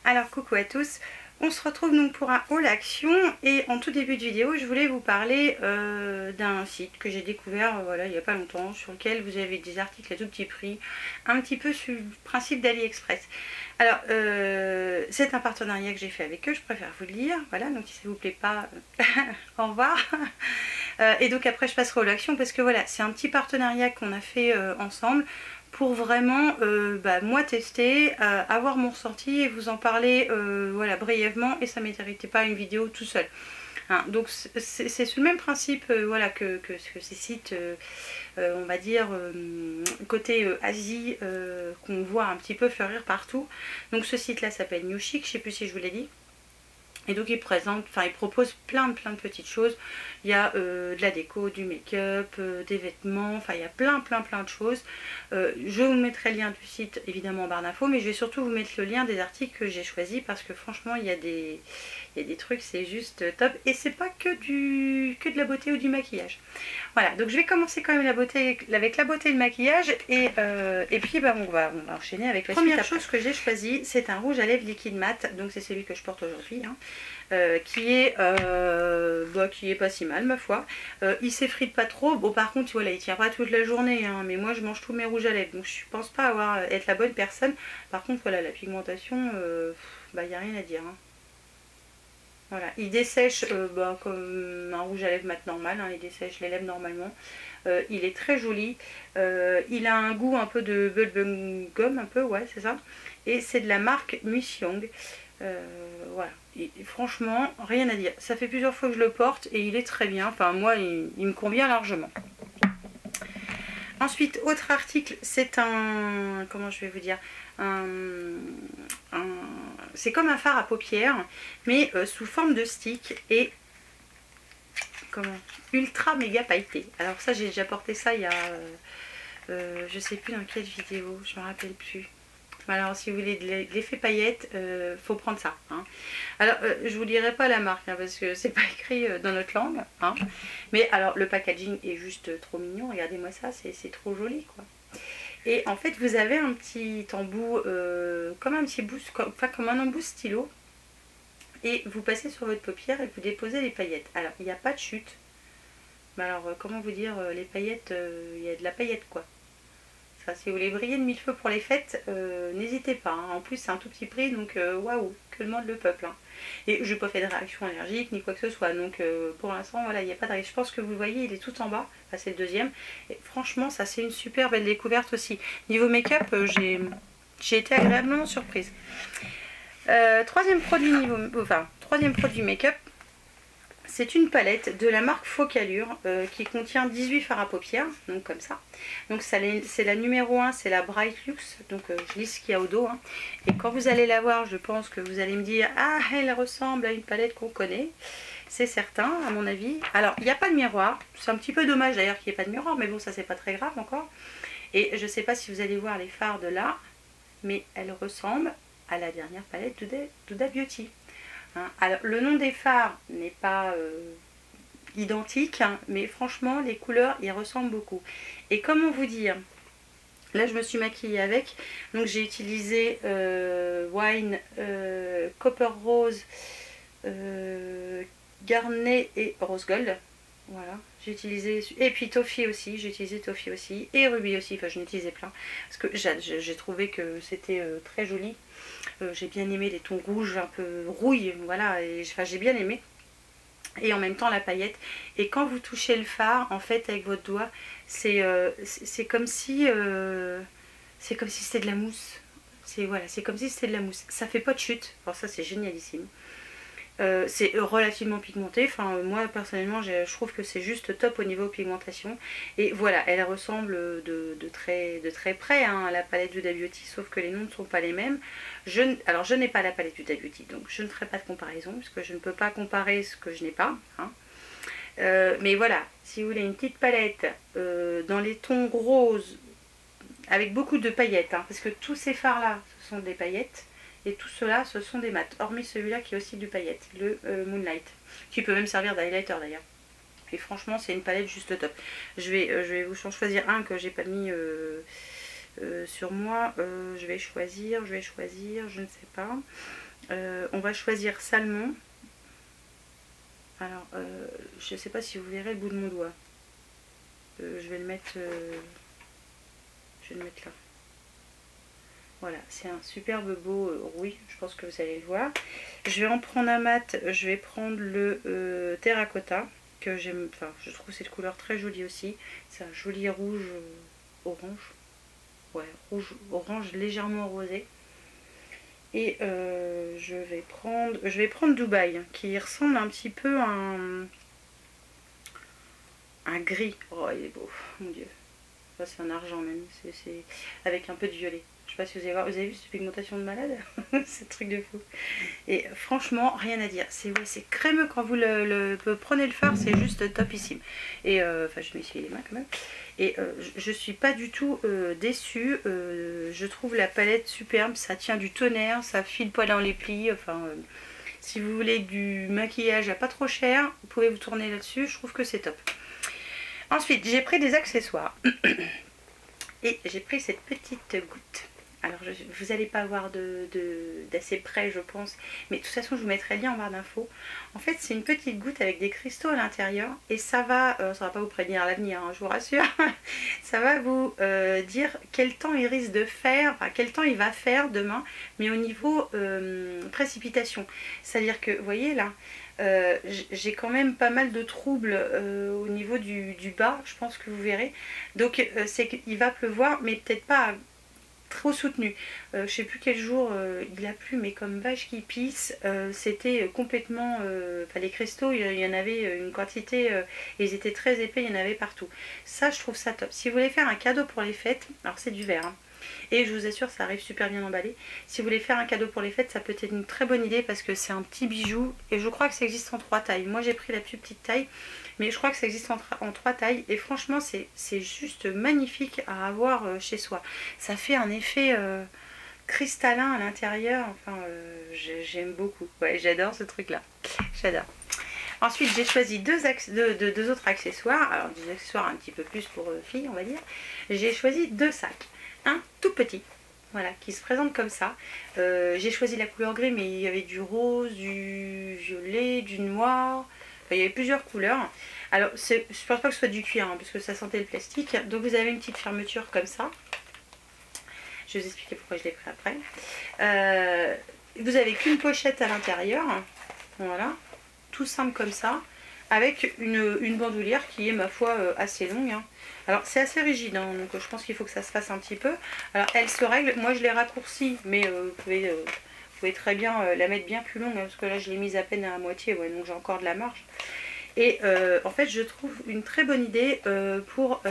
Alors coucou à tous, on se retrouve donc pour un haul action et en tout début de vidéo je voulais vous parler d'un site que j'ai découvert voilà, il n'y a pas longtemps, sur lequel vous avez des articles à tout petit prix, un petit peu sur le principe d'AliExpress. Alors c'est un partenariat que j'ai fait avec eux, je préfère vous le dire, voilà, donc si ça vous plaît pas, au revoir. Et donc après je passerai au l'action parce que voilà, c'est un petit partenariat qu'on a fait ensemble pour vraiment moi tester, avoir mon ressenti et vous en parler voilà, brièvement, et ça ne méritait pas une vidéo tout seul. Hein, donc c'est sur le même principe voilà, que ces sites on va dire côté Asie qu'on voit un petit peu fleurir partout. Donc ce site là s'appelle New Chic, je ne sais plus si je vous l'ai dit. Et donc il propose plein de petites choses. Il y a de la déco, du make-up, des vêtements, enfin il y a plein de choses. Je vous mettrai le lien du site évidemment en barre d'infos, mais je vais surtout vous mettre le lien des articles que j'ai choisis parce que franchement il y a des trucs, c'est juste top. Et c'est pas que de la beauté ou du maquillage. Voilà, donc je vais commencer quand même avec la beauté et le maquillage et puis on va enchaîner avec la suite. Première chose que j'ai choisi, c'est un rouge à lèvres liquide mat, donc c'est celui que je porte aujourd'hui, hein, qui est pas si mal ma foi. Il s'effrite pas trop, bon par contre voilà, il tient pas toute la journée, hein, mais moi je mange tous mes rouges à lèvres, donc je pense pas être la bonne personne. Par contre voilà, la pigmentation, il n'y a rien à dire, hein. Voilà, il dessèche comme un rouge à lèvres mat normal, hein, il dessèche les lèvres normalement. Il est très joli, il a un goût un peu de bubblegum, un peu, ouais c'est ça. Et c'est de la marque Miss-Young. Voilà, et franchement rien à dire. Ça fait plusieurs fois que je le porte et il est très bien, enfin moi il me convient largement. Ensuite, autre article, c'est un, comment je vais vous dire, c'est comme un fard à paupières, mais sous forme de stick et ultra méga pailleté. Alors ça, j'ai déjà porté ça il y a, je sais plus dans quelle vidéo, je me rappelle plus. Alors si vous voulez de l'effet paillette, faut prendre ça, hein. Alors je vous dirai pas la marque, hein, parce que c'est pas écrit dans notre langue, hein. Mais alors le packaging est juste trop mignon, regardez-moi ça, c'est trop joli quoi. Et en fait vous avez un petit embout, comme un petit bout, comme un embout stylo, et vous passez sur votre paupière et vous déposez les paillettes. Alors il n'y a pas de chute, mais alors comment vous dire, les paillettes, il y a de la paillette quoi. Enfin, si vous voulez briller de mille feux pour les fêtes, n'hésitez pas, hein. En plus c'est un tout petit prix, donc waouh, que demande le peuple, hein. Et je n'ai pas fait de réaction allergique ni quoi que ce soit, donc pour l'instant voilà, il n'y a pas de risque. Je pense que vous le voyez, il est tout en bas, enfin, c'est le deuxième, et franchement ça c'est une super belle découverte aussi. Niveau make-up, j'ai été agréablement surprise. Troisième produit make-up, c'est une palette de la marque Focalure qui contient 18 fards à paupières, donc comme ça. Donc c'est la numéro 1, c'est la Bright Luxe, donc je lis ce qu'il y a au dos, hein. Et quand vous allez la voir, je pense que vous allez me dire « Ah, elle ressemble à une palette qu'on connaît ». C'est certain, à mon avis. Alors, il n'y a pas de miroir, c'est un petit peu dommage d'ailleurs qu'il n'y ait pas de miroir, mais bon, ça c'est pas très grave encore. Et je ne sais pas si vous allez voir les fards de là, mais elle ressemble à la dernière palette d'Huda Beauty. Hein, alors le nom des fards n'est pas identique, hein, mais franchement les couleurs y ressemblent beaucoup. Et comment vous dire, là je me suis maquillée avec, donc j'ai utilisé Wine, Copper Rose, Garnet et Rose Gold. Voilà, j'ai utilisé, et puis Toffee aussi, j'ai utilisé Toffee aussi, et Ruby aussi, enfin j'en ai utilisé plein, parce que j'ai trouvé que c'était très joli. J'ai bien aimé les tons rouges, un peu rouille, voilà, et enfin, j'ai bien aimé. Et en même temps la paillette. Et quand vous touchez le fard, en fait, avec votre doigt, c'est comme si c'était de la mousse. Voilà, c'est comme si c'était de la mousse. Ça fait pas de chute. Alors ça, c'est génialissime. C'est relativement pigmenté, enfin moi personnellement je trouve que c'est juste top au niveau pigmentation, et voilà, elle ressemble de très près, hein, à la palette Huda Beauty, sauf que les noms ne sont pas les mêmes. Alors je n'ai pas la palette Huda Beauty, donc je ne ferai pas de comparaison puisque je ne peux pas comparer ce que je n'ai pas, hein. Mais voilà, si vous voulez une petite palette dans les tons roses avec beaucoup de paillettes, hein, parce que tous ces fards là ce sont des paillettes. Et tout cela, ce sont des mats, hormis celui-là qui est aussi du paillette, le Moonlight, qui peut même servir d'highlighter d'ailleurs. Et franchement, c'est une palette juste top. Je vais vous choisir un que j'ai pas mis Sur moi, je vais choisir, je ne sais pas. On va choisir salmon. Alors, je ne sais pas si vous verrez le bout de mon doigt. Je vais le mettre là. Voilà, c'est un superbe beau rouille, je pense que vous allez le voir. Je vais en prendre un mat, je vais prendre le terracotta, que j'aime, enfin je trouve cette couleur très jolie aussi. C'est un joli rouge orange. Ouais, rouge orange légèrement rosé. Et je vais prendre Dubaï, qui ressemble un petit peu à un gris. Oh, il est beau, mon Dieu. Ça, c'est un argent même, c'est avec un peu de violet. Je sais pas si vous allez voir, vous avez vu cette pigmentation de malade. C'est truc de fou. Et franchement, rien à dire. C'est crémeux quand vous prenez le fard, c'est juste topissime. Et enfin, je m'essuie les mains quand même. Et je suis pas du tout déçue. Je trouve la palette superbe, ça tient du tonnerre, ça file pas dans les plis. Enfin, si vous voulez du maquillage à pas trop cher, vous pouvez vous tourner là-dessus. Je trouve que c'est top. Ensuite, j'ai pris des accessoires. Et j'ai pris cette petite goutte. Alors, vous n'allez pas voir d'assez près, je pense. Mais de toute façon, je vous mettrai le lien en barre d'infos. En fait, c'est une petite goutte avec des cristaux à l'intérieur. Et ça va pas vous prévenir à l'avenir, hein, je vous rassure. Ça va vous dire quel temps il risque de faire, enfin, quel temps il va faire demain. Mais au niveau précipitation. C'est-à-dire que, vous voyez là, j'ai quand même pas mal de troubles au niveau du bas, je pense que vous verrez. Donc c'est qu'il va pleuvoir, mais peut-être pas trop soutenu. Je sais plus quel jour il a plu, mais comme vache qui pisse, c'était complètement... Enfin, les cristaux, il y en avait une quantité, ils étaient très épais, il y en avait partout. Ça, je trouve ça top. Si vous voulez faire un cadeau pour les fêtes, alors c'est du verre, hein. Et je vous assure, ça arrive super bien emballé. Si vous voulez faire un cadeau pour les fêtes, ça peut être une très bonne idée parce que c'est un petit bijou. Et je crois que ça existe en 3 tailles. Moi, j'ai pris la plus petite taille, mais je crois que ça existe en 3 tailles. Et franchement, c'est juste magnifique à avoir chez soi. Ça fait un effet cristallin à l'intérieur. Enfin, j'aime beaucoup. Ouais, j'adore ce truc-là. J'adore. Ensuite, j'ai choisi deux autres accessoires. Alors, des accessoires un petit peu plus pour filles, on va dire. J'ai choisi 2 sacs. Un tout petit, voilà, qui se présente comme ça. J'ai choisi la couleur gris, mais il y avait du rose, du violet, du noir. Enfin, il y avait plusieurs couleurs. Alors, je pense pas que ce soit du cuir, hein, parce que ça sentait le plastique. Donc, vous avez une petite fermeture comme ça. Je vais vous expliquer pourquoi je l'ai pris après. Vous avez qu'une pochette à l'intérieur. Voilà, tout simple comme ça. Avec une bandoulière qui est, ma foi, assez longue, hein. Alors c'est assez rigide, hein, donc je pense qu'il faut que ça se fasse un petit peu. Alors elle se règle, moi je l'ai raccourcie, mais vous pouvez très bien la mettre bien plus longue, hein, parce que là je l'ai mise à peine à la moitié, ouais, donc j'ai encore de la marge. Et en fait je trouve une très bonne idée pour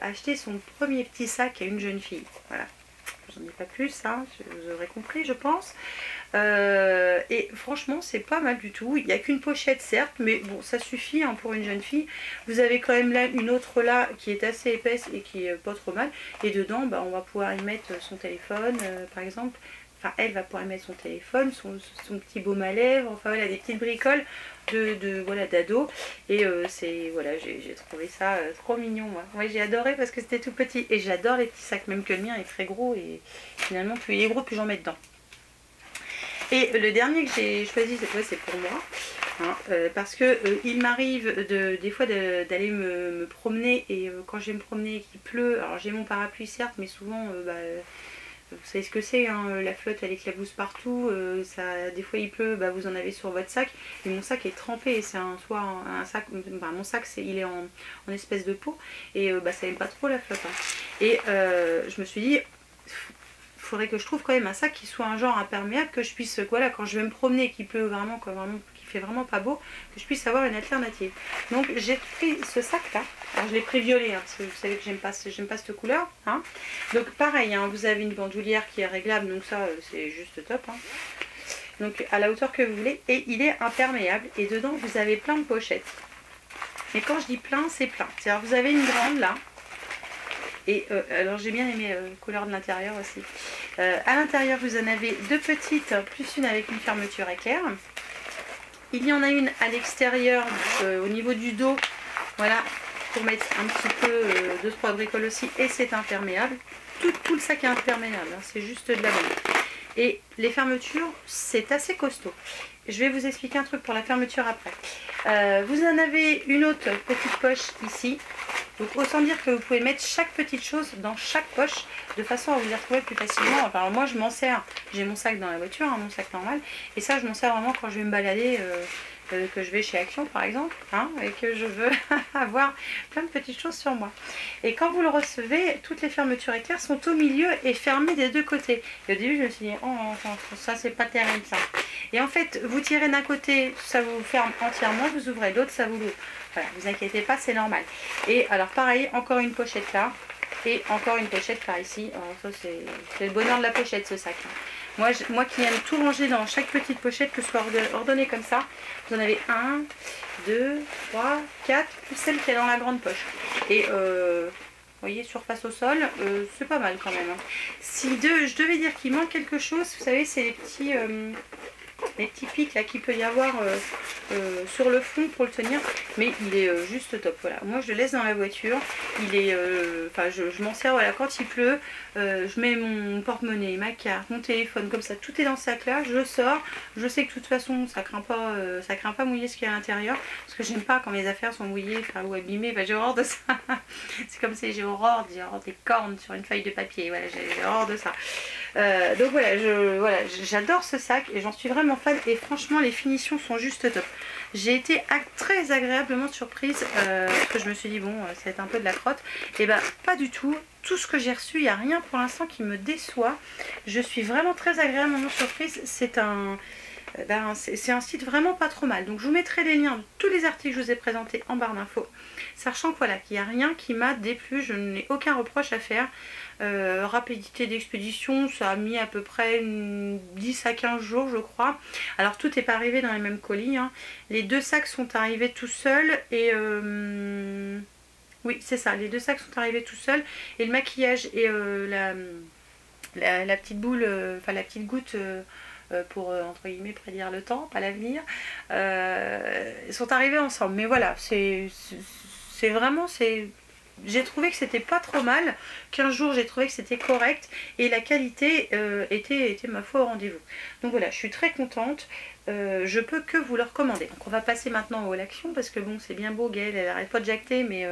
acheter son premier petit sac à une jeune fille. Voilà, j'en ai pas plus, hein, vous aurez compris je pense. Et franchement c'est pas mal du tout. Il n'y a qu'une pochette certes, mais bon ça suffit, hein, pour une jeune fille. Vous avez quand même là une autre là qui est assez épaisse et qui est pas trop mal. Et dedans bah, on va pouvoir y mettre son téléphone par exemple. Enfin elle va pouvoir y mettre son téléphone, son petit baume à lèvres, enfin voilà, des petites bricoles voilà, d'ado. Et c'est voilà, j'ai trouvé ça trop mignon moi. Ouais, j'ai adoré parce que c'était tout petit. Et j'adore les petits sacs, même que le mien est très gros. Et finalement plus il est gros plus j'en mets dedans. Et le dernier que j'ai choisi cette fois c'est pour moi, hein, parce que il m'arrive des fois d'aller me promener et quand je vais me promener et qu'il pleut, alors j'ai mon parapluie certes, mais souvent vous savez ce que c'est, hein, la flotte elle éclabousse partout, des fois il pleut, bah, vous en avez sur votre sac, et mon sac est trempé, et c'est soit un sac, bah, mon sac il est en espèce de peau, et bah, ça aime pas trop la flotte, hein. Et je me suis dit, faudrait que je trouve quand même un sac qui soit un genre imperméable, que je puisse, voilà, quand je vais me promener et qu'il pleut vraiment, qu'il fait vraiment pas beau, que je puisse avoir une alternative. Donc j'ai pris ce sac là, alors je l'ai pris violet, hein, parce que vous savez que j'aime pas cette couleur, hein. Donc pareil, hein, vous avez une bandoulière qui est réglable, donc ça c'est juste top, hein. Donc à la hauteur que vous voulez, et il est imperméable, et dedans vous avez plein de pochettes. Mais quand je dis plein, c'est plein. C'est-à-dire vous avez une grande là. Et alors j'ai bien aimé la couleur de l'intérieur aussi. À l'intérieur vous en avez 2 petites, plus une avec une fermeture éclair. Il y en a une à l'extérieur au niveau du dos, voilà, pour mettre un petit peu 2-3 bricoles aussi, et c'est imperméable. tout le sac est imperméable, hein, c'est juste de la bombe. Et les fermetures, c'est assez costaud. Je vais vous expliquer un truc pour la fermeture après. Vous en avez une autre petite poche ici. Donc autant dire que vous pouvez mettre chaque petite chose dans chaque poche de façon à vous y retrouver plus facilement. Enfin, moi je m'en sers, j'ai mon sac dans la voiture, hein, mon sac normal. Et ça je m'en sers vraiment quand je vais me balader, que je vais chez Action par exemple, hein, et que je veux avoir plein de petites choses sur moi. Et quand vous le recevez, toutes les fermetures éclairs sont au milieu et fermées des deux côtés. Et au début je me suis dit, oh ça c'est pas terrible ça. Et en fait vous tirez d'un côté, ça vous ferme entièrement, vous ouvrez l'autre, ça vous l'ouvre. Voilà, vous inquiétez pas, c'est normal. Et alors pareil, encore une pochette là, et encore une pochette par ici. Alors ça c'est le bonheur de la pochette ce sac. Moi qui aime tout ranger dans chaque petite pochette, que ce soit ordonné comme ça, vous en avez 1, 2, 3, 4, plus celle qui est dans la grande poche. Et vous voyez, surface au sol, c'est pas mal quand même. Hein. Si je devais dire qu'il manque quelque chose, vous savez, c'est les petits pics là qu'il peut y avoir sur le fond pour le tenir, mais il est juste top. Voilà, moi je le laisse dans la voiture, il est enfin je m'en sers, voilà, quand il pleut, je mets mon porte-monnaie, ma carte, mon téléphone, comme ça tout est dans ce sac là, je sors, je sais que de toute façon ça craint pas mouiller ce qu'il y a à l'intérieur, parce que j'aime pas quand mes affaires sont mouillées, enfin, ou abîmées, j'ai horreur de ça. C'est comme si j'ai horreur des cornes sur une feuille de papier, voilà, j'ai horreur de ça. Donc voilà, j'adore ce sac et j'en suis vraiment fan, et franchement les finitions sont juste top. J'ai été très agréablement surprise parce que je me suis dit bon, ça va être un peu de la crotte, et ben pas du tout. Tout ce que j'ai reçu, il n'y a rien pour l'instant qui me déçoit. Je suis vraiment très agréablement surprise. C'est un site vraiment pas trop mal. Donc je vous mettrai les liens de tous les articles que je vous ai présentés en barre d'infos. Sachant que voilà, qu'il n'y a rien qui m'a déplu, je n'ai aucun reproche à faire. Rapidité d'expédition, ça a mis à peu près 10 à 15 jours je crois. Alors tout n'est pas arrivé dans les mêmes colis, hein. Les deux sacs sont arrivés tout seuls et oui c'est ça, les deux sacs sont arrivés tout seuls, et le maquillage et la petite boule, enfin la petite goutte pour entre guillemets prédire le temps, pas l'avenir, sont arrivés ensemble. Mais voilà, c'est vraiment, j'ai trouvé que c'était pas trop mal. 15 jours, j'ai trouvé que c'était correct, et la qualité était ma foi au rendez-vous. Donc voilà, je suis très contente. Je peux que vous le recommander. Donc on va passer maintenant au haul action, parce que bon, c'est bien beau, Gaëlle, elle arrête pas de jacter, mais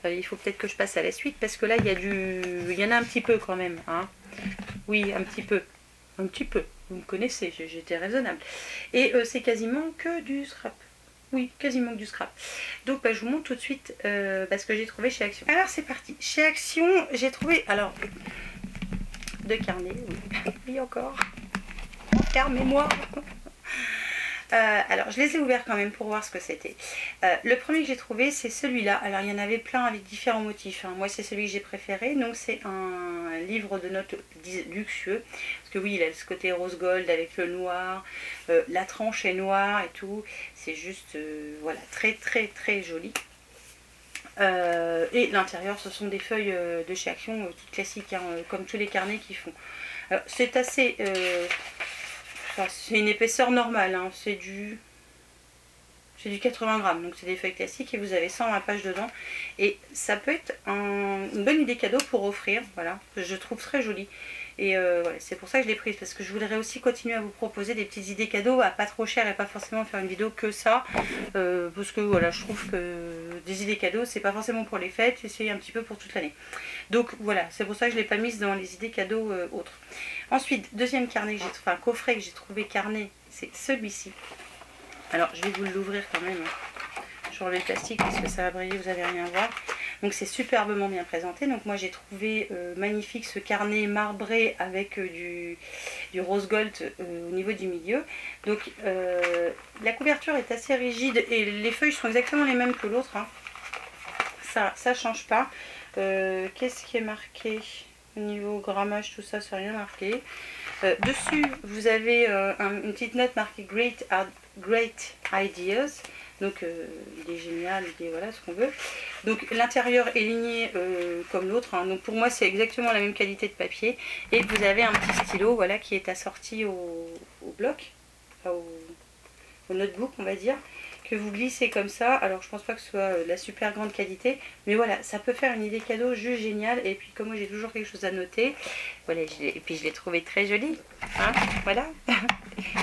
il faut peut-être que je passe à la suite, parce que là il y en a un petit peu quand même, hein. Oui, un petit peu. Un petit peu. Vous me connaissez, j'étais raisonnable. Et c'est quasiment que du scrap. Oui, quasiment que du scrap. Donc je vous montre tout de suite ce que j'ai trouvé chez Action. Alors c'est parti. Chez Action, j'ai trouvé deux carnets. Oui, oui encore. Car mémoire. Alors je les ai ouverts quand même pour voir ce que c'était. Le premier que j'ai trouvé, c'est celui-là. Alors il y en avait plein avec différents motifs, hein. Moi c'est celui que j'ai préféré. Donc c'est un livre de notes luxueux, parce que oui, il a ce côté rose gold avec le noir, la tranche est noire et tout. C'est juste voilà, très très très joli. Et l'intérieur, ce sont des feuilles de chez Action, toutes classiques, hein, comme tous les carnets qu'ils font. C'est assez enfin, c'est une épaisseur normale, hein. C'est du 80 grammes, donc c'est des feuilles classiques, et vous avez 120 pages dedans, et ça peut être une bonne idée cadeau pour offrir. Voilà, je trouve très joli. Et voilà, c'est pour ça que je l'ai prise, parce que je voudrais aussi continuer à vous proposer des petites idées cadeaux à pas trop cher, et pas forcément faire une vidéo que ça, parce que voilà, je trouve que des idées cadeaux, c'est pas forcément pour les fêtes, et c'est un petit peu pour toute l'année. Donc voilà, c'est pour ça que je l'ai pas mise dans les idées cadeaux autres. Ensuite, deuxième carnet que j'ai trouvé, enfin coffret que j'ai trouvé carnet, c'est celui-ci. Alors je vais vous l'ouvrir quand même, hein. Je remets le plastique parce que ça va briller, vous n'allez rien voir. Donc c'est superbement bien présenté. Donc moi j'ai trouvé magnifique ce carnet marbré avec du rose gold au niveau du milieu. Donc la couverture est assez rigide et les feuilles sont exactement les mêmes que l'autre, hein. Ça change pas. Qu'est-ce qui est marqué au niveau grammage, tout ça, c'est rien marqué. Dessus vous avez une petite note marquée Great Ideas. Donc il est génial, il est voilà ce qu'on veut. Donc l'intérieur est ligné comme l'autre, hein. Donc pour moi c'est exactement la même qualité de papier. Et vous avez un petit stylo, voilà, qui est assorti au bloc, enfin, au notebook on va dire, que vous glissez comme ça. Alors je pense pas que ce soit de la super grande qualité, mais voilà, ça peut faire une idée cadeau juste géniale. Et puis comme moi j'ai toujours quelque chose à noter, voilà, et puis je l'ai trouvé très joli, hein, voilà.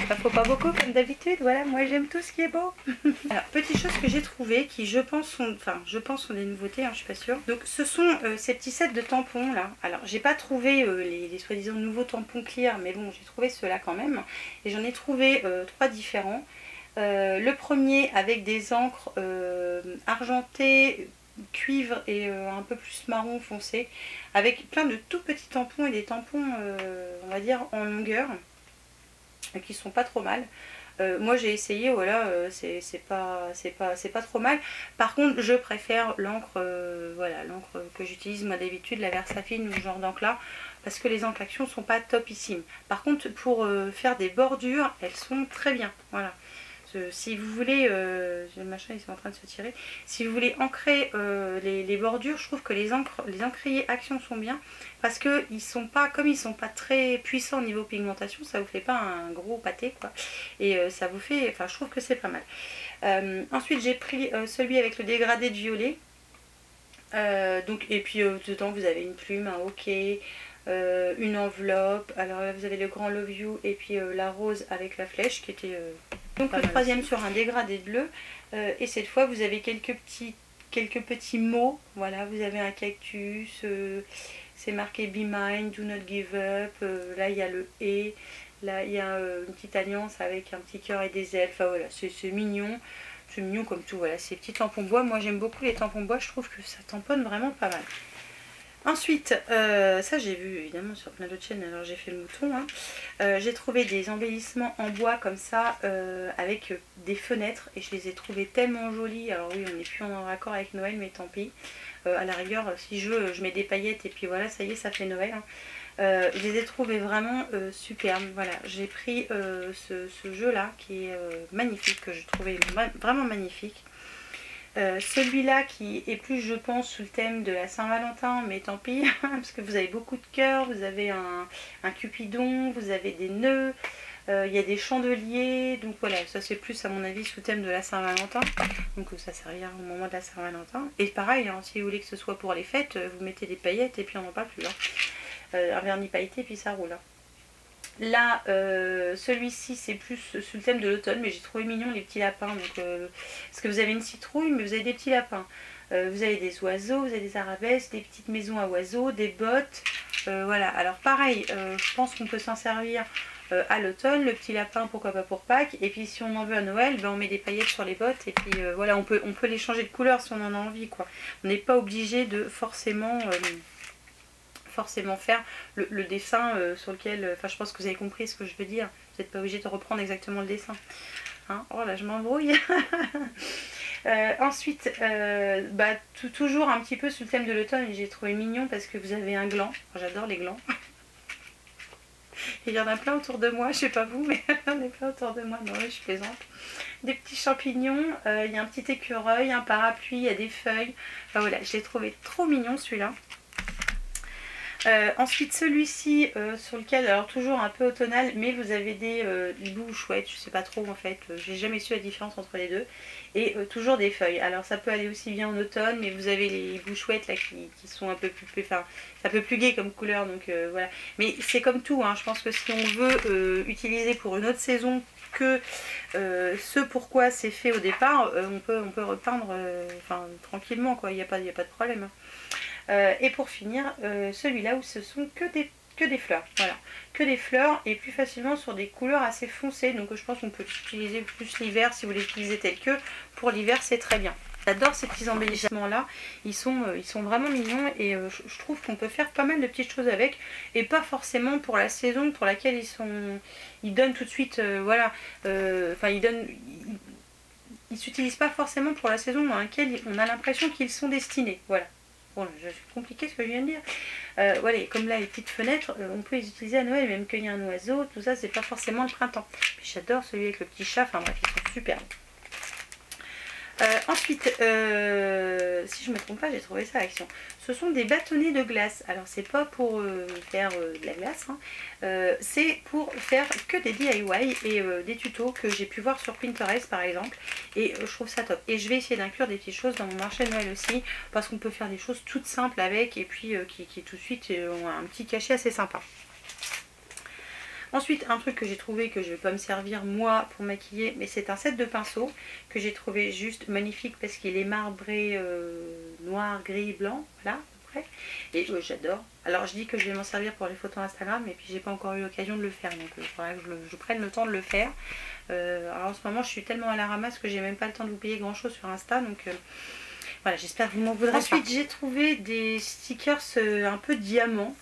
Ça faut pas beaucoup comme d'habitude, voilà, moi j'aime tout ce qui est beau. Alors, petite chose que j'ai trouvé qui je pense sont des nouveautés, hein, je suis pas sûre. Donc ce sont ces petits sets de tampons là. Alors j'ai pas trouvé les soi-disant nouveaux tampons clear, mais bon j'ai trouvé ceux-là quand même. Et j'en ai trouvé 3 différents. Le premier avec des encres argentées, cuivre et un peu plus marron foncé, avec plein de tout petits tampons et des tampons on va dire en longueur, qui sont pas trop mal. Moi j'ai essayé, voilà, c'est pas trop mal. Par contre je préfère l'encre voilà, l'encre que j'utilise moi d'habitude, la Versafine ou ce genre d'encre là, parce que les encres Action sont pas topissimes. Par contre pour faire des bordures, elles sont très bien, voilà. Si vous voulez, le machin ils sont en train de se tirer, si vous voulez ancrer les bordures, je trouve que les encriers Action sont bien, parce que comme ils sont pas très puissants au niveau pigmentation, ça vous fait pas un gros pâté quoi, et ça vous fait, enfin je trouve que c'est pas mal. Ensuite j'ai pris celui avec le dégradé de violet, donc, et puis dedans vous avez une plume, un hockey, une enveloppe. Alors là vous avez le grand love you et puis la rose avec la flèche qui était donc le troisième sur un dégradé bleu, et cette fois vous avez quelques petits mots. Voilà, vous avez un cactus, c'est marqué Be Mine, Do Not Give Up, là il y a le et, là il y a une petite alliance avec un petit cœur et des ailes. Enfin voilà, c'est mignon. C'est mignon comme tout, voilà, ces petits tampons bois. Moi j'aime beaucoup les tampons bois, je trouve que ça tamponne vraiment pas mal. Ensuite, ça j'ai vu évidemment sur plein d'autres chaînes, alors j'ai fait le mouton, hein. J'ai trouvé des embellissements en bois comme ça, avec des fenêtres, et je les ai trouvés tellement jolis. Alors oui, on n'est plus en raccord avec Noël, mais tant pis. À la rigueur, si je veux, je mets des paillettes et puis voilà, ça y est, ça fait Noël, hein. Je les ai trouvés vraiment superbes. Voilà, j'ai pris ce jeu là qui est magnifique, que je trouvais vraiment magnifique. Celui-là qui est plus je pense sous le thème de la Saint-Valentin, mais tant pis parce que vous avez beaucoup de cœurs, vous avez un cupidon, vous avez des nœuds, il y a des chandeliers, donc voilà, ça c'est plus à mon avis sous le thème de la Saint-Valentin, donc ça servira au moment de la Saint-Valentin. Et pareil, hein, si vous voulez que ce soit pour les fêtes, vous mettez des paillettes et puis on n'en parle plus, hein. Un vernis pailleté et puis ça roule, hein. Là, celui-ci c'est plus sous le thème de l'automne, mais j'ai trouvé mignon les petits lapins. Donc, parce que vous avez une citrouille, mais vous avez des petits lapins. Vous avez des oiseaux, vous avez des arabesques, des petites maisons à oiseaux, des bottes. Voilà, alors pareil, je pense qu'on peut s'en servir à l'automne. Le petit lapin, pourquoi pas pour Pâques. Et puis si on en veut à Noël, ben, on met des paillettes sur les bottes. Et puis voilà, on peut les changer de couleur si on en a envie, quoi. On n'est pas obligé de forcément faire le dessin sur lequel, enfin je pense que vous avez compris ce que je veux dire, vous n'êtes pas obligé de reprendre exactement le dessin, hein. Oh là je m'embrouille. Ensuite toujours un petit peu sous le thème de l'automne, j'ai trouvé mignon parce que vous avez un gland, j'adore les glands. Il y en a plein autour de moi, je sais pas vous, mais il y en a plein autour de moi, non je plaisante. Des petits champignons, il y a un petit écureuil, un parapluie, il y a des feuilles, enfin voilà, je l'ai trouvé trop mignon celui-là. Ensuite celui-ci sur lequel, alors toujours un peu automnal, mais vous avez des bouts chouettes, je sais pas trop en fait, j'ai jamais su la différence entre les deux, et toujours des feuilles. Alors ça peut aller aussi bien en automne, mais vous avez les bouts chouettes là qui sont un peu plus, enfin c'est un peu plus gai comme couleur, donc voilà. Mais c'est comme tout, hein, je pense que si on veut utiliser pour une autre saison que ce pourquoi c'est fait au départ, on peut repeindre enfin tranquillement quoi, il n'y a pas de problème, hein. Et pour finir, celui-là où ce sont que des fleurs, voilà, que des fleurs et plus facilement sur des couleurs assez foncées, donc je pense qu'on peut l'utiliser plus l'hiver si vous les utilisez tel que, pour l'hiver c'est très bien. J'adore ces petits embellissements là, ils sont vraiment mignons et je trouve qu'on peut faire pas mal de petites choses avec, et pas forcément pour la saison pour laquelle ils donnent tout de suite, voilà, enfin ils s'utilisent pas forcément pour la saison dans laquelle on a l'impression qu'ils sont destinés, voilà. Bon, c'est compliqué ce que je viens de dire. Voilà, comme là les petites fenêtres, on peut les utiliser à Noël, même cueillir un oiseau, tout ça, c'est pas forcément le printemps. J'adore celui avec le petit chat, enfin bref, ils sont superbes. Ensuite, si je me trompe pas, j'ai trouvé ça à Action. ce sont des bâtonnets de glace. Alors c'est pas pour faire de la glace, hein. C'est pour faire que des DIY et des tutos que j'ai pu voir sur Pinterest par exemple, et je trouve ça top. Et je vais essayer d'inclure des petites choses dans mon marché de Noël aussi, parce qu'on peut faire des choses toutes simples avec, et puis qui tout de suite ont un petit cachet assez sympa. Ensuite, un truc que j'ai trouvé que je ne vais pas me servir moi pour maquiller, mais c'est un set de pinceaux que j'ai trouvé juste magnifique parce qu'il est marbré noir, gris, blanc, voilà, à peu près. Et j'adore. Alors je dis que je vais m'en servir pour les photos Instagram, et puis j'ai pas encore eu l'occasion de le faire, donc il faudra que je prenne le temps de le faire. Alors en ce moment je suis tellement à la ramasse que j'ai même pas le temps de vous payer grand chose sur Insta, donc voilà, j'espère que vous m'en voudrez. Ensuite j'ai trouvé des stickers un peu diamants.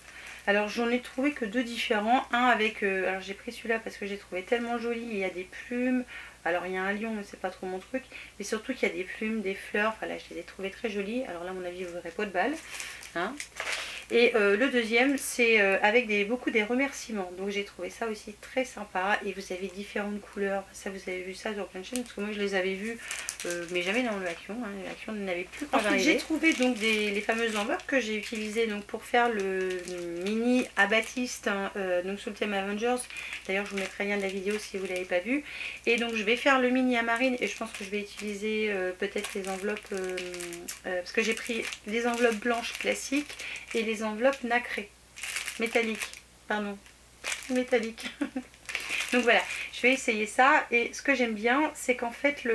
Alors j'en ai trouvé que deux différents, un avec, alors j'ai pris celui-là parce que j'ai trouvé tellement joli, il y a des plumes, alors il y a un lion mais c'est pas trop mon truc, mais surtout qu'il y a des plumes, des fleurs, enfin là je les ai trouvés très jolis, alors là à mon avis vous n'aurez pas de balle, hein. Et le deuxième c'est avec beaucoup des remerciements, donc j'ai trouvé ça aussi très sympa, et vous avez différentes couleurs, ça vous avez vu ça sur plein de chaînes, parce que moi je les avais vus mais jamais dans le Action, hein. Le Action n'avait plus quand j'arrivais. J'ai trouvé donc les fameuses enveloppes que j'ai utilisées donc pour faire le mini abatiste, hein, donc sous le thème Avengers. D'ailleurs je vous mettrai le lien de la vidéo si vous ne l'avez pas vu. Et donc je vais faire le mini Amarine, et je pense que je vais utiliser peut-être les enveloppes parce que j'ai pris les enveloppes blanches classiques et les enveloppes nacrées métalliques, pardon, métalliques. Donc voilà, je vais essayer ça, et ce que j'aime bien c'est qu'en fait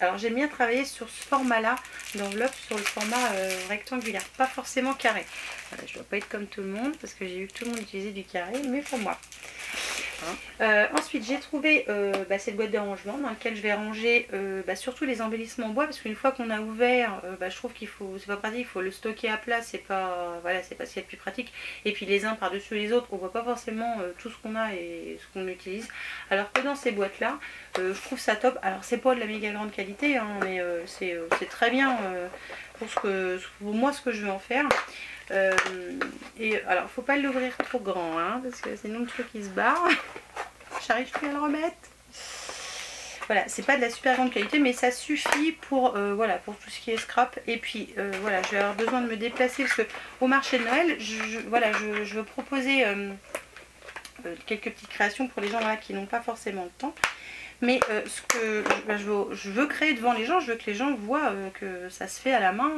alors j'aime bien travailler sur ce format là d'enveloppe, sur le format rectangulaire, pas forcément carré. Voilà, je dois pas être comme tout le monde parce que j'ai vu que tout le monde utilisait du carré, mais pour moi. Ensuite j'ai trouvé cette boîte de rangement dans laquelle je vais ranger surtout les embellissements en bois, parce qu'une fois qu'on a ouvert, je trouve qu'il faut, c'est pas pratique, il faut le stocker à plat, c'est pas, voilà, c'est pas ce qu'il y a de plus pratique, et puis les uns par dessus les autres on voit pas forcément tout ce qu'on a et ce qu'on utilise, alors que dans ces boîtes là je trouve ça top. Alors c'est pas de la méga grande qualité, hein, mais c'est très bien pour moi ce que je veux en faire. Et alors faut pas l'ouvrir trop grand, hein, parce que sinon le truc il se barre. J'arrive plus à le remettre. Voilà, c'est pas de la super grande qualité, mais ça suffit pour voilà, pour tout ce qui est scrap. Et puis voilà, je vais avoir besoin de me déplacer parce que au marché de Noël, je veux proposer quelques petites créations pour les gens là, qui n'ont pas forcément le temps. Mais ce que je veux créer devant les gens, je veux que les gens voient que ça se fait à la main,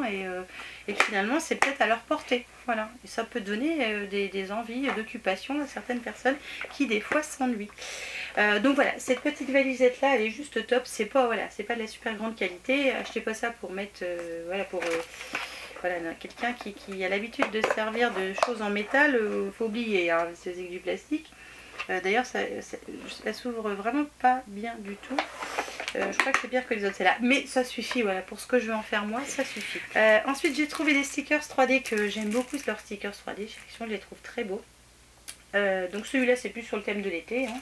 et que finalement c'est peut-être à leur portée. Voilà, et ça peut donner des envies d'occupation à certaines personnes qui des fois s'ennuient. Donc voilà, cette petite valisette là elle est juste top. C'est pas, voilà, c'est pas de la super grande qualité. Achetez pas ça pour mettre voilà, pour voilà, quelqu'un qui a l'habitude de se servir de choses en métal, faut oublier, hein, c'est que du plastique. D'ailleurs ça s'ouvre vraiment pas bien du tout. Je crois que c'est pire que les autres, c'est là, mais ça suffit, voilà, pour ce que je veux en faire moi, ça suffit. Ensuite j'ai trouvé des stickers 3D que j'aime beaucoup, leurs stickers 3D chez Action, je les trouve très beaux. Donc celui-là c'est plus sur le thème de l'été, hein.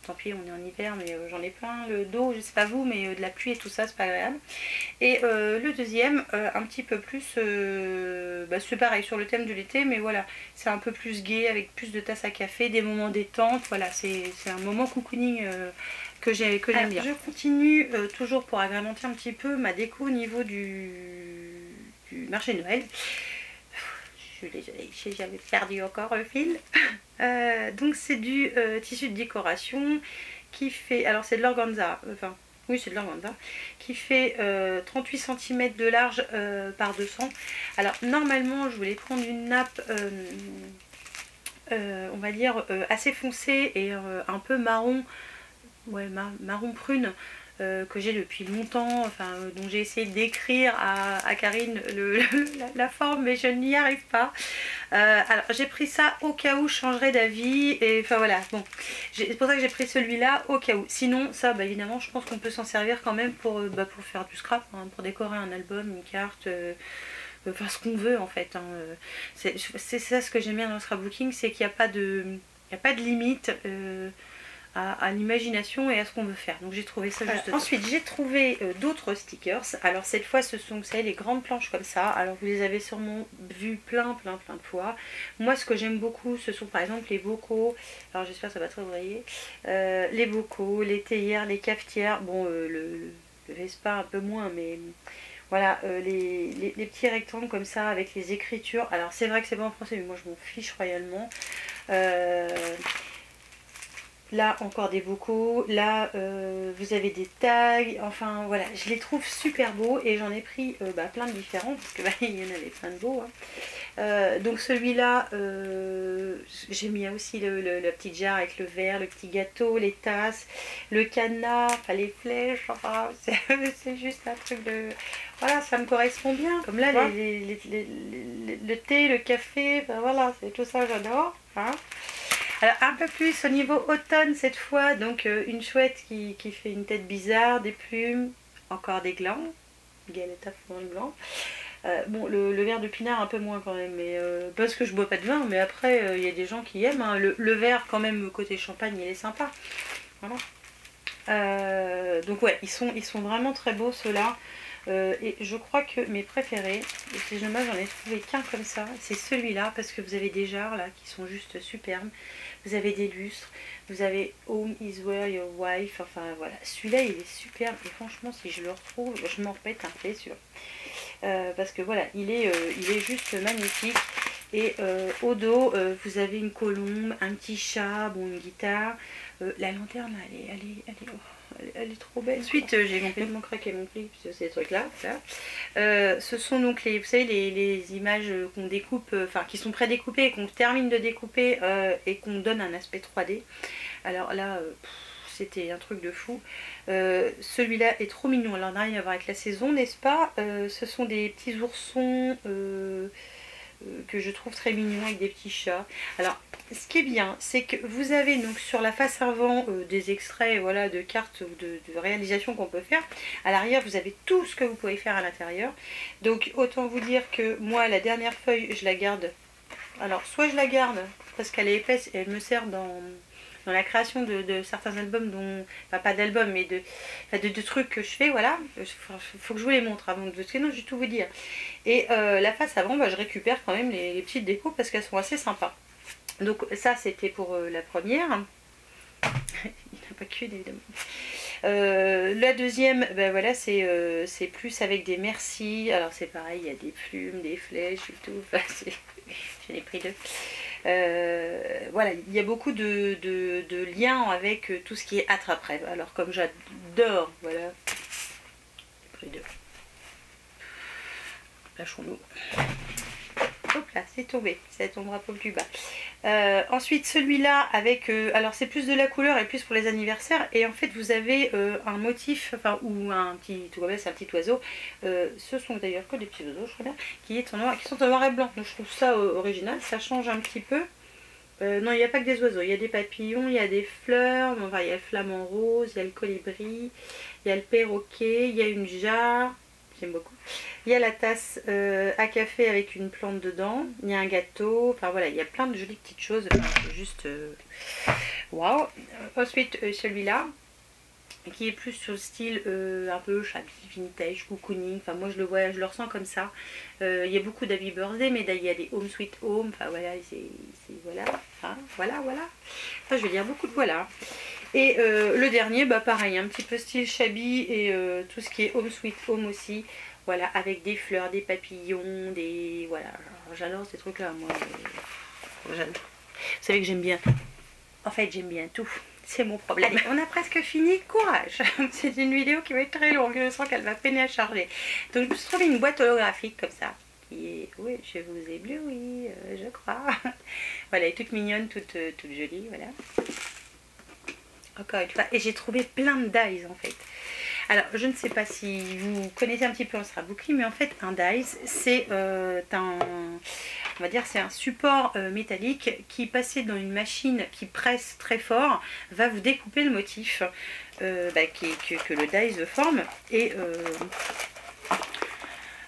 Tant pis, on est en hiver, mais j'en ai plein le dos, je sais pas vous, mais de la pluie et tout ça, c'est pas agréable. Et le deuxième, un petit peu plus, c'est pareil, sur le thème de l'été, mais voilà, c'est un peu plus gai, avec plus de tasses à café, des moments détente, voilà, c'est un moment cocooning que j'aime bien. Je continue toujours pour agrémenter un petit peu ma déco au niveau du marché de Noël. Je suis désolée, j'avais perdu encore le fil. Donc c'est du tissu de décoration qui fait, alors c'est de l'organza, enfin oui c'est de l'organza, qui fait 38 cm de large par 200. Alors normalement je voulais prendre une nappe on va dire assez foncée et un peu marron, ouais, marron prune, que j'ai depuis longtemps, enfin dont j'ai essayé de décrire à Karine la forme, mais je n'y arrive pas. Alors j'ai pris ça au cas où je changerais d'avis, et enfin voilà, bon, c'est pour ça que j'ai pris celui-là au cas où. Sinon ça, évidemment je pense qu'on peut s'en servir quand même pour faire du scrap, hein, pour décorer un album, une carte, enfin ce qu'on veut en fait, hein. C'est ça ce que j'aime bien dans le scrapbooking, c'est qu'il n'y a pas de limite à l'imagination et à ce qu'on veut faire. Donc j'ai trouvé ça juste. Ensuite j'ai trouvé d'autres stickers. Alors cette fois ce sont, vous savez, les grandes planches comme ça. Alors vous les avez sûrement vu plein de fois. Moi ce que j'aime beaucoup ce sont par exemple les bocaux. Alors j'espère que ça va très voyer. Les bocaux, les théières, les cafetières. Bon le Vespa un peu moins, mais Voilà, les petits rectangles comme ça avec les écritures. Alors c'est vrai que c'est pas en français, mais moi je m'en fiche royalement. Là encore des vocaux, là vous avez des tags, enfin voilà, je les trouve super beaux et j'en ai pris plein de différents parce que il y en avait plein de beaux. Donc celui-là, j'ai mis aussi la petite jarre avec le verre, le petit gâteau, les tasses, le cadenas, enfin les flèches, enfin c'est juste un truc de... Voilà, ça me correspond bien. Comme là, le thé, le café, enfin, voilà, c'est tout ça, j'adore. Hein. Alors un peu plus au niveau automne cette fois, donc une chouette qui fait une tête bizarre, des plumes, encore des glands, galette à fond de glands. Bon, le verre de pinard un peu moins quand même, mais parce que je bois pas de vin, mais après il y a des gens qui aiment. Hein. Le verre quand même côté champagne, il est sympa. Voilà. Donc ouais, ils sont vraiment très beaux ceux-là. Et je crois que mes préférés, et c'est dommage, j'en ai trouvé qu'un comme ça, c'est celui-là parce que vous avez des jarres là qui sont juste superbes. Vous avez des lustres, vous avez Home is where your wife, enfin voilà, celui-là il est superbe et franchement si je le retrouve, je m'en repète un c'est sûr. Parce que voilà, il est juste magnifique. Et au dos, vous avez une colombe, un petit chat, bon, une guitare. La lanterne, elle est trop belle. Ensuite, j'ai complètement craqué mon clip sur ces trucs-là. Ce sont donc vous savez, les images qu'on découpe, enfin qui sont prédécoupées, qu'on termine de découper et qu'on donne un aspect 3D. Alors là, c'était un truc de fou. Celui-là est trop mignon. Alors, on n'a rien à voir avec la saison, n'est-ce pas? Ce sont des petits oursons que je trouve très mignons avec des petits chats. Alors, ce qui est bien, c'est que vous avez donc sur la face avant des extraits voilà, de cartes ou de réalisations qu'on peut faire. À l'arrière, vous avez tout ce que vous pouvez faire à l'intérieur. Donc, autant vous dire que moi, la dernière feuille, je la garde. Alors, soit je la garde parce qu'elle est épaisse et elle me sert dans la création de certains albums, dont, enfin pas d'albums, mais de trucs que je fais, voilà. Faut que je vous les montre avant de... Sinon, je vais tout vous dire. Et la face avant, je récupère quand même les petites décos parce qu'elles sont assez sympas. Donc ça, c'était pour la première. Il n'y en a pas qu'une, évidemment. La deuxième, voilà, c'est plus avec des merci. Alors c'est pareil, il y a des plumes, des flèches et tout. Enfin, j'en ai pris deux. Voilà, il y a beaucoup de liens avec tout ce qui est attrape-rêve. Alors comme j'adore, voilà, j'ai pris deux. Lâchons-nous. Hop là, c'est tombé, ça tombera pas plus bas. Ensuite celui-là avec, alors c'est plus de la couleur et plus pour les anniversaires. Et en fait vous avez un motif, enfin ou un petit, tout c'est un petit oiseau. Ce sont d'ailleurs que des petits oiseaux, je crois bien, qui sont en noir et blanc. Donc je trouve ça original, ça change un petit peu. Non, il n'y a pas que des oiseaux, il y a des papillons, il y a des fleurs, enfin, il y a le flamant rose, il y a le colibri, il y a le perroquet, il y a une jarre, j'aime beaucoup. Il y a la tasse à café avec une plante dedans, il y a un gâteau, enfin voilà, il y a plein de jolies petites choses, enfin, juste waouh. Ensuite celui-là, qui est plus sur le style un peu shabby, vintage, cocooning, enfin moi je le vois, je le ressens comme ça. Il y a beaucoup d'Happy Birthday, mais il y a des Home Sweet Home, enfin voilà, c'est voilà, hein, voilà. Enfin je veux dire beaucoup de voilà. Et le dernier, pareil, un petit peu style shabby et tout ce qui est Home Sweet Home aussi. Voilà, avec des fleurs, des papillons, des... Voilà, j'adore ces trucs-là, moi. J'adore. Vous savez que j'aime bien... En fait, j'aime bien tout. C'est mon problème. Allez, on a presque fini. Courage. C'est une vidéo qui va être très longue. Je sens qu'elle va peiner à charger. Donc, je me suis trouvé une boîte holographique comme ça. Qui est... Oui, je vous ai ébloui, je crois. Voilà, elle est toute mignonne, toute jolie, voilà. Encore une fois. Et j'ai trouvé plein de dies, en fait. Alors, je ne sais pas si vous connaissez un petit peu Sera Bookly, mais en fait, un dies, c'est on va dire, c'est un support métallique qui, passé dans une machine qui presse très fort, va vous découper le motif que le dies forme. Et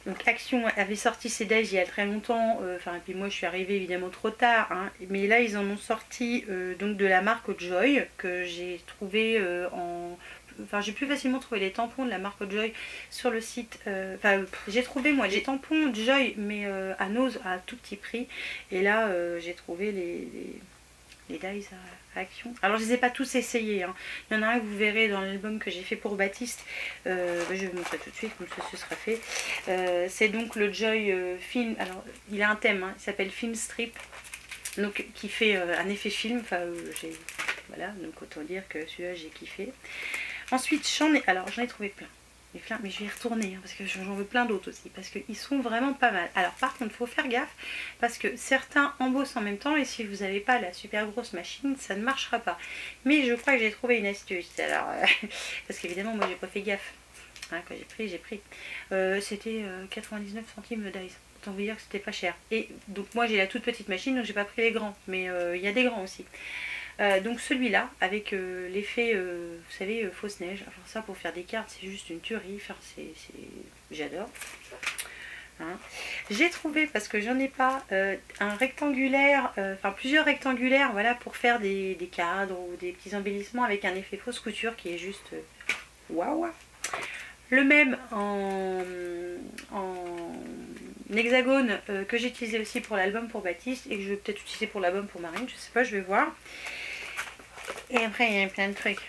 donc Action avait sorti ces dies il y a très longtemps, et puis moi je suis arrivée évidemment trop tard, hein, mais là ils en ont sorti donc de la marque Joy, que j'ai trouvé Enfin, j'ai plus facilement trouvé les tampons de la marque Joy sur le site. J'ai trouvé moi les tampons Joy, mais à tout petit prix. Et là, j'ai trouvé les dies à action. Alors je les ai pas tous essayés, hein. Il y en a un que vous verrez dans l'album que j'ai fait pour Baptiste, je vais vous montrer tout de suite comme ça ce sera fait. C'est donc le Joy film, alors il a un thème, hein, il s'appelle Film Strip, donc qui fait un effet film, enfin voilà, donc autant dire que celui-là j'ai kiffé. Ensuite j'en ai trouvé plein. Mais je vais y retourner, hein, parce que j'en veux plein d'autres aussi, parce qu'ils sont vraiment pas mal. Alors par contre, il faut faire gaffe, parce que certains embossent en même temps, et si vous n'avez pas la super grosse machine, ça ne marchera pas. Mais je crois que j'ai trouvé une astuce, alors, parce qu'évidemment, moi j'ai pas fait gaffe. Hein, quand j'ai pris. C'était 99 centimes le dice. Autant vous dire que c'était pas cher. Et donc moi j'ai la toute petite machine, donc j'ai pas pris les grands, mais il y a des grands aussi. Donc celui-là avec l'effet vous savez fausse neige, alors ça pour faire des cartes c'est juste une tuerie, enfin, j'adore, hein. J'ai trouvé, parce que j'en ai pas, un rectangulaire, enfin plusieurs rectangulaires, voilà, pour faire des cadres ou des petits embellissements avec un effet fausse couture qui est juste waouh. Le même en hexagone que j'ai utilisé aussi pour l'album pour Baptiste et que je vais peut-être utiliser pour l'album pour Marine, je sais pas, je vais voir. Et après il y a plein de trucs,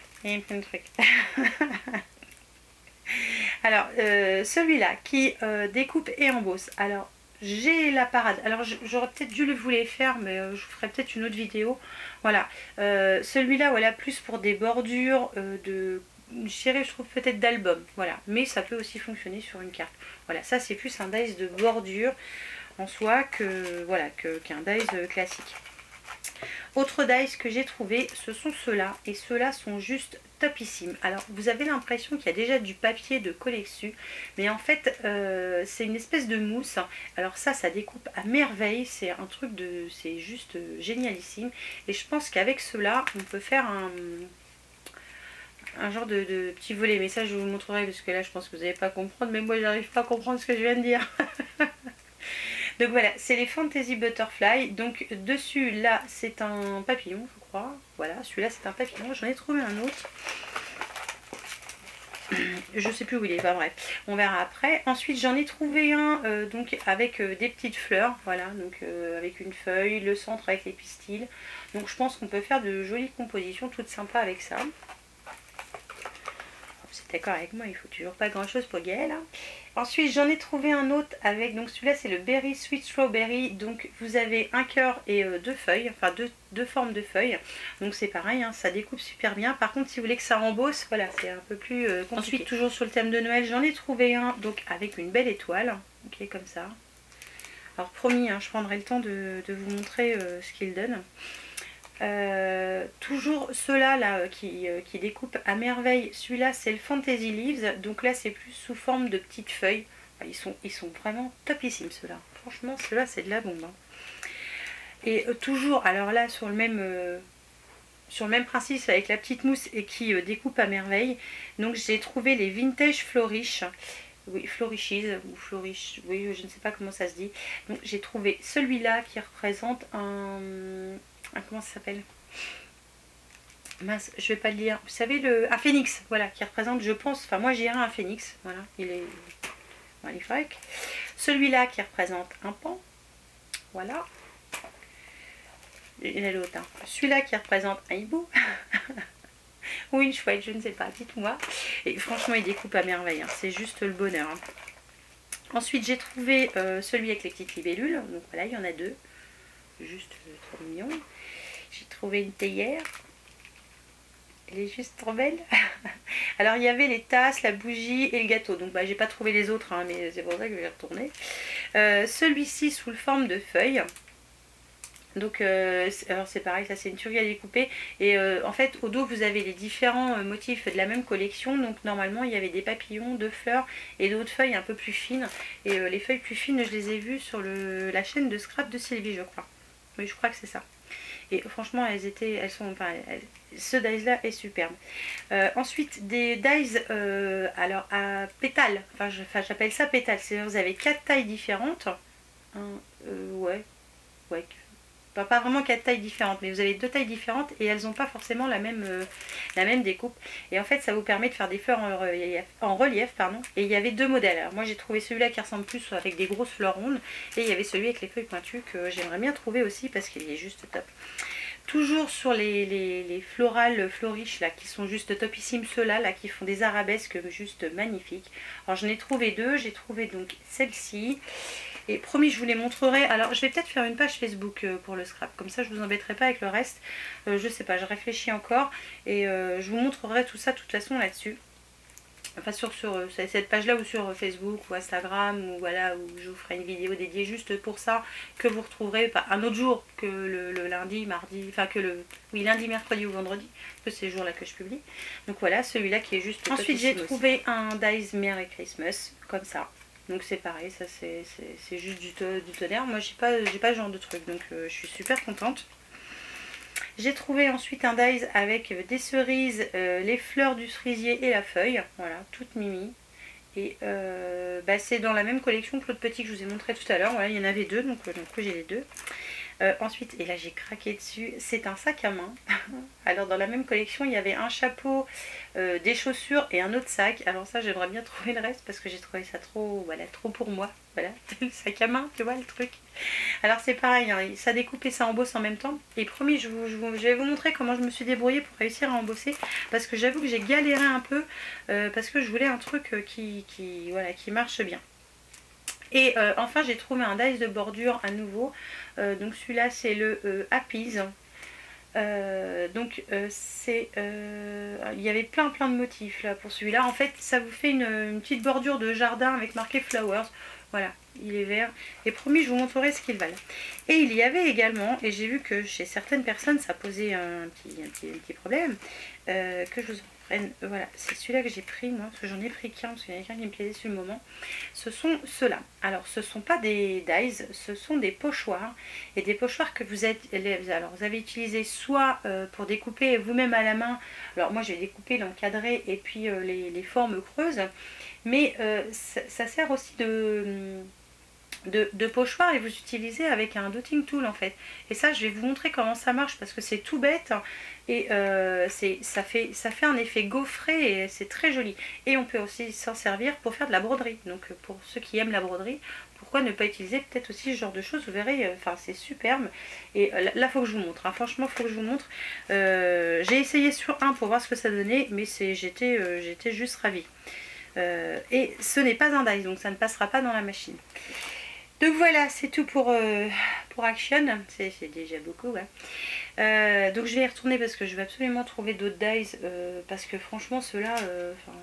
alors celui-là qui découpe et embosse, alors j'ai la parade, alors j'aurais peut-être dû vous les faire, mais je ferai peut-être une autre vidéo, voilà. Celui-là, voilà, plus pour des bordures de, je trouve peut-être d'album, voilà, mais ça peut aussi fonctionner sur une carte, voilà. Ça c'est plus un dice de bordure en soi que voilà qu'un dice classique. Autre dice que j'ai trouvé, ce sont ceux-là, et ceux-là sont juste topissimes. Alors vous avez l'impression qu'il y a déjà du papier de coller dessus, mais en fait c'est une espèce de mousse. Alors ça découpe à merveille, c'est un truc de, c'est juste génialissime, et je pense qu'avec ceux-là on peut faire un genre de petit volet, mais ça je vous montrerai parce que là je pense que vous n'allez pas comprendre, mais moi j'arrive pas à comprendre ce que je viens de dire. Donc voilà, c'est les Fantasy Butterfly. Donc dessus, là, c'est un papillon, je crois. Voilà, celui-là, c'est un papillon. J'en ai trouvé un autre. Je sais plus où il est, bah bref, on verra après. Ensuite, j'en ai trouvé un donc avec des petites fleurs. Voilà, donc avec une feuille, le centre avec les pistils. Donc je pense qu'on peut faire de jolies compositions toutes sympas avec ça. C'est d'accord avec moi, il faut toujours pas grand chose pour Gaëlle, hein. Ensuite j'en ai trouvé un autre avec, donc celui-là c'est le Berry Sweet Strawberry, donc vous avez un cœur et deux feuilles, enfin deux formes de feuilles, donc c'est pareil, hein, ça découpe super bien. Par contre si vous voulez que ça rembosse, voilà, c'est un peu plus compliqué. Ensuite toujours sur le thème de Noël, j'en ai trouvé un donc avec une belle étoile, ok, comme ça. Alors promis, hein, je prendrai le temps de vous montrer ce qu'il donne. Toujours ceux-là là, qui découpent à merveille. Celui-là c'est le Fantasy Leaves, donc là c'est plus sous forme de petites feuilles. Ils sont vraiment topissimes ceux-là. Franchement ceux-là c'est de la bombe, hein. Et toujours, alors là sur le même principe avec la petite mousse et qui découpe à merveille. Donc j'ai trouvé les Vintage Flourish. Oui, Flourishes ou Flourish, oui, je ne sais pas comment ça se dit. Donc j'ai trouvé celui-là qui représente comment ça s'appelle? Mince, je vais pas le lire. Vous savez, un phénix, voilà, qui représente, je pense, enfin moi j'ai un phénix, voilà, il est magnifique. Celui-là qui représente un pan, voilà. Il y en a l'autre, hein. Celui-là qui représente un hibou. Ou une chouette, je ne sais pas, dites-moi. Et franchement, il découpe à merveille, hein. C'est juste le bonheur, hein. Ensuite, j'ai trouvé celui avec les petites libellules. Donc voilà, il y en a deux. Juste trop mignon. J'ai trouvé une théière. Elle est juste trop belle. Alors, il y avait les tasses, la bougie et le gâteau. Donc, bah, j'ai pas trouvé les autres, hein, mais c'est pour ça que je vais retourner. Celui-ci sous le forme de feuilles. Donc alors c'est pareil, ça c'est une tuerie à découper, et en fait au dos vous avez les différents motifs de la même collection. Donc normalement il y avait des papillons, deux fleurs et d'autres feuilles un peu plus fines, et les feuilles plus fines je les ai vues sur la chaîne de scrap de Sylvie, je crois. Oui, je crois que c'est ça. Et franchement ce dies là est superbe. Ensuite des dies alors à pétales, enfin j'appelle ça pétales, c'est-à-dire vous avez 4 tailles différentes. Ouais, pas vraiment 4 tailles différentes, mais vous avez 2 tailles différentes et elles n'ont pas forcément la même découpe. Et en fait ça vous permet de faire des fleurs en relief, pardon. Et il y avait 2 modèles. Alors moi j'ai trouvé celui-là qui ressemble plus avec des grosses fleurs rondes, et il y avait celui avec les feuilles pointues que j'aimerais bien trouver aussi parce qu'il est juste top. toujours sur les florales floriches là qui sont juste topissimes, ceux-là là, qui font des arabesques juste magnifiques. Alors j'en ai trouvé deux, j'ai trouvé donc celle-ci. Et promis, je vous les montrerai. Alors je vais peut-être faire une page Facebook pour le scrap, comme ça je vous embêterai pas avec le reste. Je sais pas, je réfléchis encore et je vous montrerai tout ça de toute façon là-dessus. Enfin sur cette page là ou sur Facebook ou Instagram, ou voilà, où je vous ferai une vidéo dédiée juste pour ça, que vous retrouverez un autre jour que le lundi, mardi, enfin que lundi, mercredi ou vendredi, que c'est les jours là que je publie. Donc voilà, celui-là qui est juste. Ensuite j'ai trouvé un Dies Merry Christmas comme ça. Donc c'est pareil, ça c'est juste du tonnerre. Moi j'ai pas ce genre de truc, donc je suis super contente. J'ai trouvé ensuite un dies avec des cerises, les fleurs du cerisier et la feuille. Voilà, toute mimi. Et c'est dans la même collection que l'autre petit que je vous ai montré tout à l'heure. Voilà, il y en avait deux, donc j'ai les deux. Ensuite, et là j'ai craqué dessus, c'est un sac à main. Alors dans la même collection, il y avait un chapeau, des chaussures et un autre sac. Alors ça, j'aimerais bien trouver le reste parce que j'ai trouvé ça trop, voilà, trop pour moi. Voilà, le sac à main, tu vois le truc. Alors c'est pareil, hein, ça découpe et ça embosse en même temps. Et promis, je vais vous montrer comment je me suis débrouillée pour réussir à embosser. Parce que j'avoue que j'ai galéré un peu, parce que je voulais un truc qui marche bien. Et enfin j'ai trouvé un dies de bordure à nouveau. Donc celui-là c'est le Appease. Il y avait plein de motifs là pour celui-là. En fait ça vous fait une petite bordure de jardin avec marqué Flowers. Voilà, il est vert. Et promis, je vous montrerai ce qu'il valent. Et il y avait également, et j'ai vu que chez certaines personnes ça posait un petit problème, que je vous en prenne. Voilà, c'est celui-là que j'ai pris moi, parce que j'en ai pris qu'un, parce qu'il y en a qu'un qui me plaisait sur le moment. Ce sont ceux-là. Alors ce ne sont pas des dies, ce sont des pochoirs. Et des pochoirs que vous avez utilisé soit pour découper vous-même à la main. Alors moi j'ai découpé, l'encadré et puis les formes creuses. Mais ça sert aussi de pochoir et vous utilisez avec un dotting tool en fait. Et ça je vais vous montrer comment ça marche parce que c'est tout bête et ça fait un effet gaufré et c'est très joli. Et on peut aussi s'en servir pour faire de la broderie. Donc pour ceux qui aiment la broderie, pourquoi ne pas utiliser peut-être aussi ce genre de choses, vous verrez, enfin c'est superbe. Et là faut que je vous montre, hein. Franchement faut que je vous montre. J'ai essayé sur un pour voir ce que ça donnait, mais j'étais juste ravie. Et ce n'est pas un dies, donc ça ne passera pas dans la machine. Donc voilà, c'est tout pour Action. C'est déjà beaucoup, ouais. Donc je vais y retourner parce que je vais absolument trouver d'autres dies. Parce que franchement, ceux-là,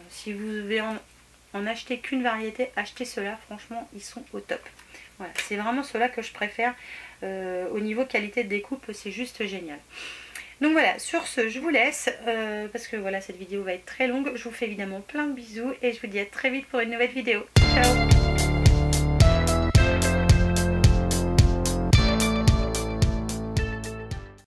si vous devez en acheter qu'une variété, achetez ceux-là. Franchement, ils sont au top. Voilà, c'est vraiment ceux-là que je préfère. Au niveau qualité de découpe, c'est juste génial. Donc voilà, sur ce, je vous laisse, parce que voilà, cette vidéo va être très longue. Je vous fais évidemment plein de bisous et je vous dis à très vite pour une nouvelle vidéo. Ciao!